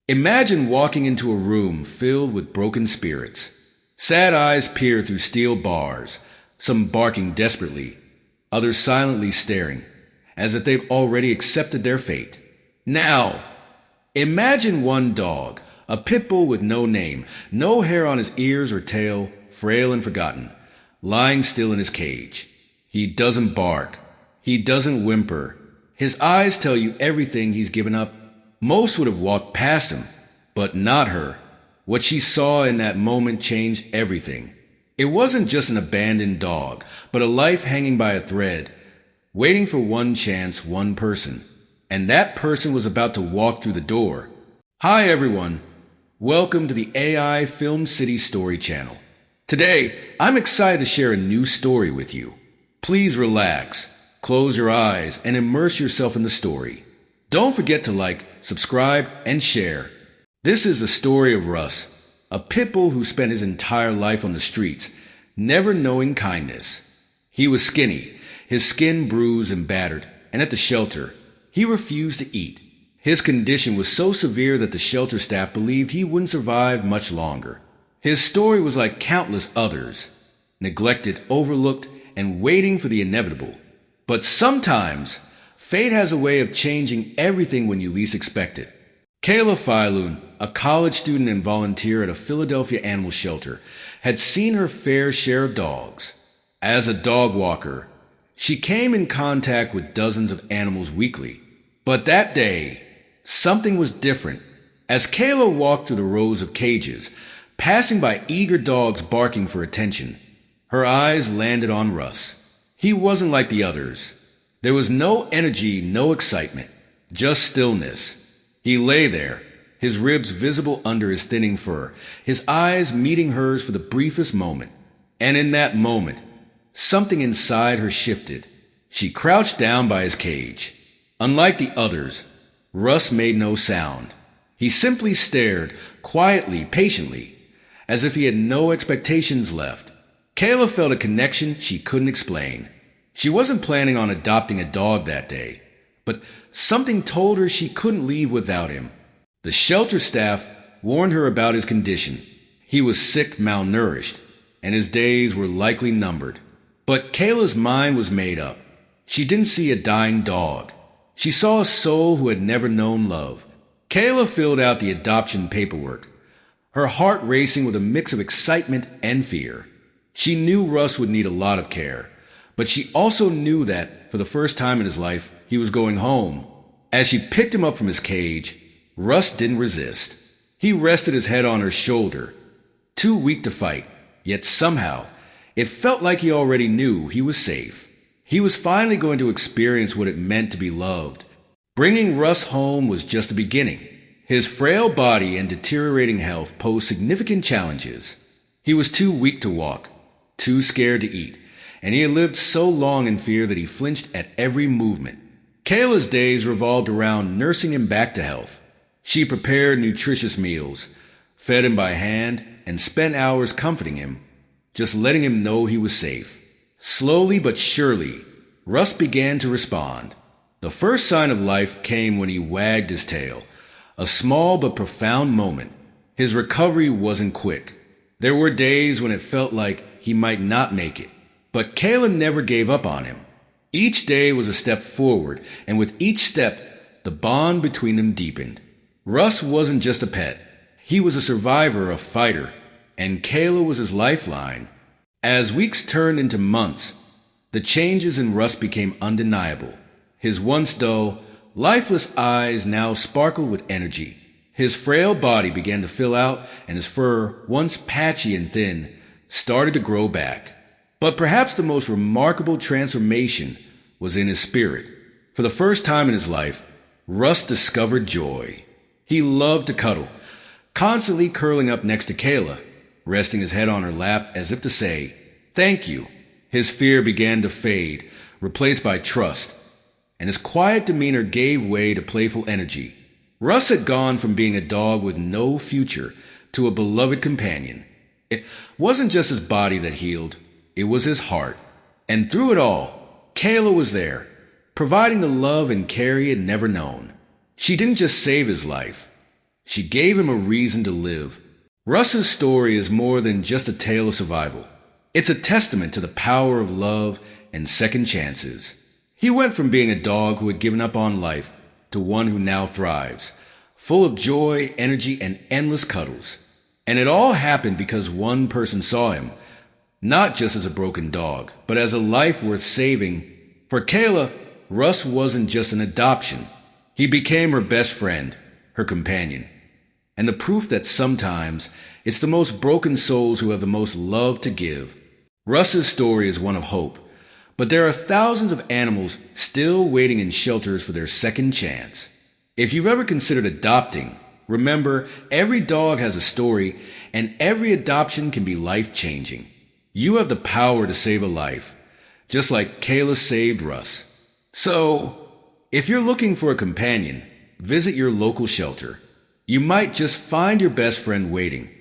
Imagine walking into a room filled with broken spirits. Sad eyes peer through steel bars, some barking desperately, others silently staring, as if they've already accepted their fate. Now, imagine one dog, a Pitbull with no name, no hair on his ears or tail, frail and forgotten, lying still in his cage. He doesn't bark. He doesn't whimper. His eyes tell you everything he's given up. Most would have walked past him, but not her. What she saw in that moment changed everything. It wasn't just an abandoned dog, but a life hanging by a thread, waiting for one chance, one person. And that person was about to walk through the door. Hi everyone. Welcome to the AI Film City Story channel. Today, I'm excited to share a new story with you. Please relax, close your eyes, and immerse yourself in the story. Don't forget to like, subscribe, and share. This is the story of Russ, a pit bull who spent his entire life on the streets, never knowing kindness. He was skinny, his skin bruised and battered, and at the shelter, he refused to eat. His condition was so severe that the shelter staff believed he wouldn't survive much longer. His story was like countless others, neglected, overlooked, and waiting for the inevitable. But sometimes, fate has a way of changing everything when you least expect it. Kayla, a college student and volunteer at a Philadelphia animal shelter, had seen her fair share of dogs. As a dog walker, she came in contact with dozens of animals weekly. But that day, something was different. As Kayla walked through the rows of cages, passing by eager dogs barking for attention, her eyes landed on Russ. He wasn't like the others. There was no energy, no excitement, just stillness. He lay there, his ribs visible under his thinning fur, his eyes meeting hers for the briefest moment. And in that moment, something inside her shifted. She crouched down by his cage. Unlike the others, Russ made no sound. He simply stared, quietly, patiently, as if he had no expectations left. Kayla felt a connection she couldn't explain. She wasn't planning on adopting a dog that day, but something told her she couldn't leave without him. The shelter staff warned her about his condition. He was sick, malnourished, and his days were likely numbered. But Kayla's mind was made up. She didn't see a dying dog. She saw a soul who had never known love. Kayla filled out the adoption paperwork, her heart racing with a mix of excitement and fear. She knew Russ would need a lot of care, but she also knew that, for the first time in his life, he was going home. As she picked him up from his cage, Russ didn't resist. He rested his head on her shoulder, too weak to fight, yet somehow, it felt like he already knew he was safe. He was finally going to experience what it meant to be loved. Bringing Russ home was just the beginning. His frail body and deteriorating health posed significant challenges. He was too weak to walk, too scared to eat, and he had lived so long in fear that he flinched at every movement. Kayla's days revolved around nursing him back to health. She prepared nutritious meals, fed him by hand, and spent hours comforting him, just letting him know he was safe. Slowly but surely, Russ began to respond. The first sign of life came when he wagged his tail, a small but profound moment. His recovery wasn't quick. There were days when it felt like he might not make it, but Kayla never gave up on him. Each day was a step forward, and with each step, the bond between them deepened. Russ wasn't just a pet. He was a survivor, a fighter, and Kayla was his lifeline. As weeks turned into months, the changes in Russ became undeniable. His once dull, lifeless eyes now sparkled with energy. His frail body began to fill out, and his fur, once patchy and thin, started to grow back. But perhaps the most remarkable transformation was in his spirit. For the first time in his life, Russ discovered joy. He loved to cuddle, constantly curling up next to Kayla, resting his head on her lap as if to say, "Thank you." His fear began to fade, replaced by trust, and his quiet demeanor gave way to playful energy. Russ had gone from being a dog with no future to a beloved companion. It wasn't just his body that healed, it was his heart. And through it all, Kayla was there, providing the love and care he had never known. She didn't just save his life. She gave him a reason to live. Russ's story is more than just a tale of survival. It's a testament to the power of love and second chances. He went from being a dog who had given up on life to one who now thrives, full of joy, energy, and endless cuddles. And it all happened because one person saw him, not just as a broken dog, but as a life worth saving. For Kayla, Russ wasn't just an adoption. He became her best friend, her companion, and the proof that sometimes it's the most broken souls who have the most love to give. Russ's story is one of hope, but there are thousands of animals still waiting in shelters for their second chance. If you've ever considered adopting, remember every dog has a story, and every adoption can be life-changing. You have the power to save a life, just like Kayla saved Russ. So, if you're looking for a companion, visit your local shelter. You might just find your best friend waiting.